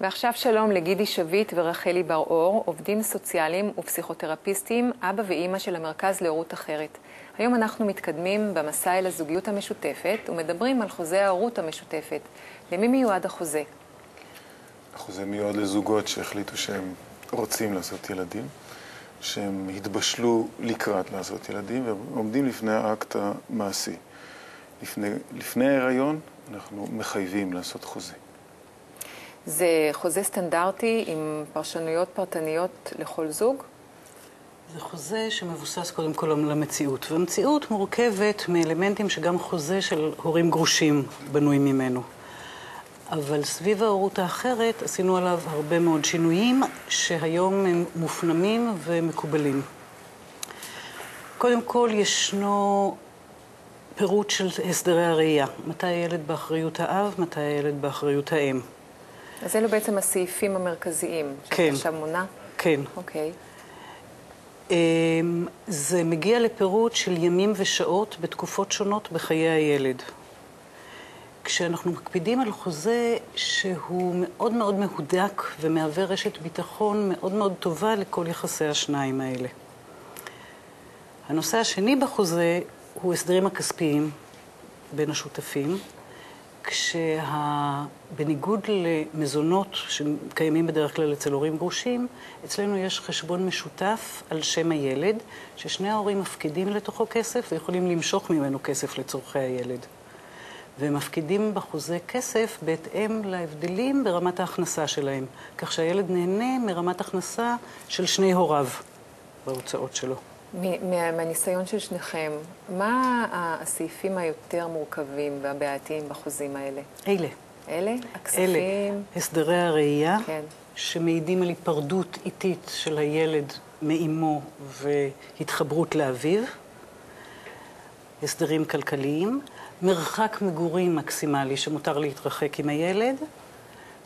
ועכשיו שלום לגידי שביט ורחלי בר-אור, עובדים סוציאליים ופסיכותרפיסטים, אבא ואימא של המרכז להורות אחרת. היום אנחנו מתקדמים במסע אל הזוגיות המשותפת ומדברים על חוזה ההורות המשותפת. למי מיועד החוזה? החוזה מיועד לזוגות שהחליטו שהם רוצים לעשות ילדים, שהם התבשלו לקראת לעשות ילדים ועומדים לפני האקט המעשי. לפני ההיריון אנחנו מחייבים לעשות חוזה. זה חוזה סטנדרטי עם פרשנויות פרטניות לכל זוג? זה חוזה שמבוסס קודם כל על המציאות, והמציאות מורכבת מאלמנטים שגם חוזה של הורים גרושים בנוי ממנו. אבל סביב ההורות האחרת עשינו עליו הרבה מאוד שינויים שהיום הם מופנמים ומקובלים. קודם כל ישנו פירוט של הסדרי הראייה. מתי הילד באחריות האב, מתי הילד באחריות האם. אז אלו בעצם הסעיפים המרכזיים כן. שאתה עכשיו מונה? כן. אוקיי. זה מגיע לפירוט של ימים ושעות בתקופות שונות בחיי הילד. כשאנחנו מקפידים על חוזה שהוא מאוד מאוד מהודק ומהווה רשת ביטחון מאוד מאוד טובה לכל יחסי השניים האלה. הנושא השני בחוזה הוא הסדרים הכספיים בין השותפים, בניגוד למזונות שקיימים בדרך כלל אצל הורים גרושים, אצלנו יש חשבון משותף על שם הילד, ששני ההורים מפקידים לתוכו כסף ויכולים למשוך ממנו כסף לצורכי הילד. והם מפקידים בחוזה כסף בהתאם להבדלים ברמת ההכנסה שלהם, כך שהילד נהנה מרמת הכנסה של שני הוריו בהוצאות שלו. מהניסיון של שניכם, מה הסעיפים היותר מורכבים והבעייתיים בחוזים האלה? אלה. אלה? הכספים? אלה. הסדרי הראייה, כן. שמעידים על היפרדות איטית של הילד מאמו והתחברות לאביו. הסדרים כלכליים, מרחק מגורים מקסימלי שמותר להתרחק עם הילד,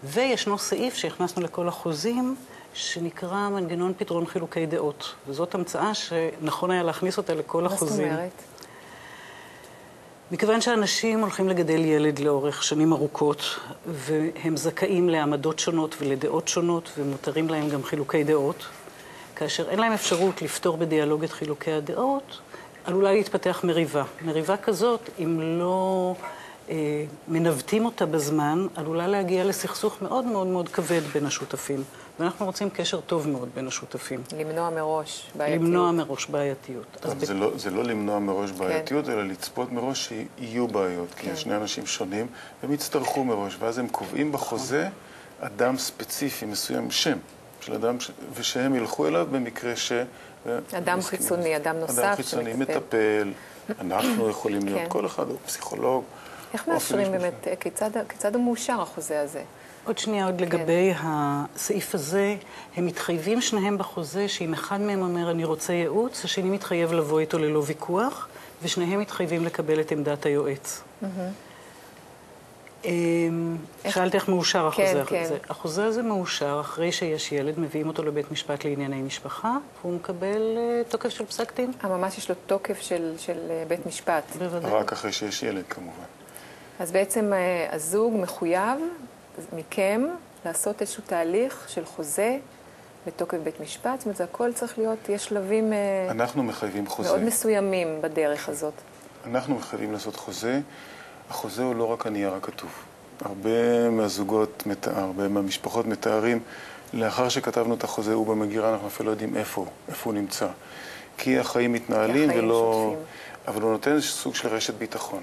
וישנו סעיף שהכנסנו לכל החוזים, שנקרא מנגנון פתרון חילוקי דעות. וזאת המצאה שנכון היה להכניס אותה לכל החוזים. מה זאת אומרת? מכיוון שאנשים הולכים לגדל ילד לאורך שנים ארוכות, והם זכאים לעמדות שונות ולדעות שונות, ומותרים להם גם חילוקי דעות, כאשר אין להם אפשרות לפתור בדיאלוג את חילוקי הדעות, עלולה להתפתח מריבה. מריבה כזאת, אם לא מנווטים אותה בזמן, עלולה להגיע לסכסוך מאוד מאוד מאוד כבד בין השותפים. ואנחנו רוצים קשר טוב מאוד בין השותפים. למנוע מראש בעייתיות. למנוע מראש בעייתיות. זה לא למנוע מראש בעייתיות, אלא לצפות מראש שיהיו בעיות. כי יש שני אנשים שונים, הם יצטרכו מראש, ואז הם קובעים בחוזה אדם ספציפי מסוים, שם של אדם, ושהם ילכו אליו במקרה ש... אדם חיצוני, אדם נוסף. אדם חיצוני, מטפל, אנחנו יכולים להיות, כל אחד הוא פסיכולוג. איך מאשרים באמת, כיצד הוא מאושר החוזה הזה? עוד שנייה, עוד לגבי הסעיף הזה, הם מתחייבים שניהם בחוזה שאם אחד מהם אומר אני רוצה ייעוץ, השני מתחייב לבוא איתו ללא ויכוח, ושניהם מתחייבים לקבל את עמדת היועץ. שאלת איך מאושר החוזה הזה. החוזה הזה מאושר אחרי שיש ילד, מביאים אותו לבית משפט לענייני משפחה, והוא מקבל תוקף של פסק דין. ממש יש לו תוקף של בית משפט. בוודאי. רק אחרי שיש ילד כמובן. אז בעצם הזוג מחויב מכם לעשות איזשהו תהליך של חוזה בתוקף בית משפט. זאת אומרת, זה הכל צריך להיות, יש שלבים אנחנו מחייבים חוזה. מאוד מסוימים בדרך הזאת. אנחנו מחייבים לעשות חוזה. החוזה הוא לא רק הנייר הכתוב. הרבה מהזוגות, הרבה מהמשפחות מתארים, לאחר שכתבנו את החוזה, הוא במגירה, אנחנו אפילו לא יודעים איפה הוא נמצא. כי החיים מתנהלים ולא... אבל הוא נותן סוג של רשת ביטחון.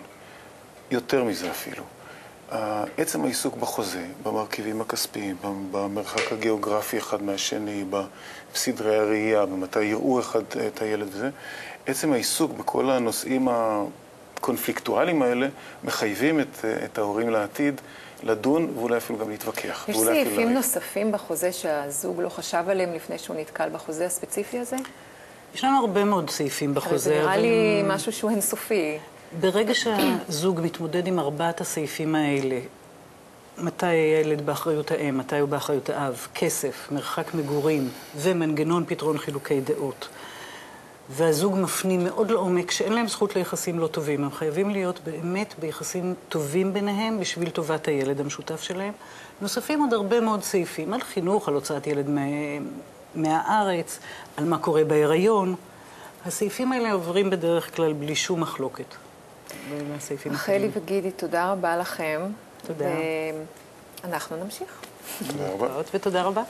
יותר מזה אפילו. עצם העיסוק בחוזה, במרכיבים הכספיים, במרחק הגיאוגרפי אחד מהשני, בסדרי הראייה, במתי יראו אחד את הילד וזה, עצם העיסוק בכל הנושאים הקונפליקטואליים האלה, מחייבים את ההורים לעתיד לדון ואולי אפילו גם להתווכח. יש סעיפים נוספים בחוזה שהזוג לא חשב עליהם לפני שהוא נתקל בחוזה הספציפי הזה? יש לנו הרבה מאוד סעיפים בחוזה. זה נראה לי משהו שהוא אינסופי. ברגע שהזוג מתמודד עם ארבעת הסעיפים האלה, מתי הילד באחריות האם, מתי הוא באחריות האב, כסף, מרחק מגורים ומנגנון פתרון חילוקי דעות, והזוג מפנים מאוד לעומק שאין להם זכות ליחסים לא טובים. הם חייבים להיות באמת ביחסים טובים ביניהם בשביל טובת הילד המשותף שלהם. נוספים עוד הרבה מאוד סעיפים על חינוך, על הוצאת ילד מהארץ, על מה קורה בהיריון. הסעיפים האלה עוברים בדרך כלל בלי שום מחלוקת. רחלי וגידי, תודה רבה לכם. תודה. אנחנו נמשיך. תודה רבה. ותודה רבה.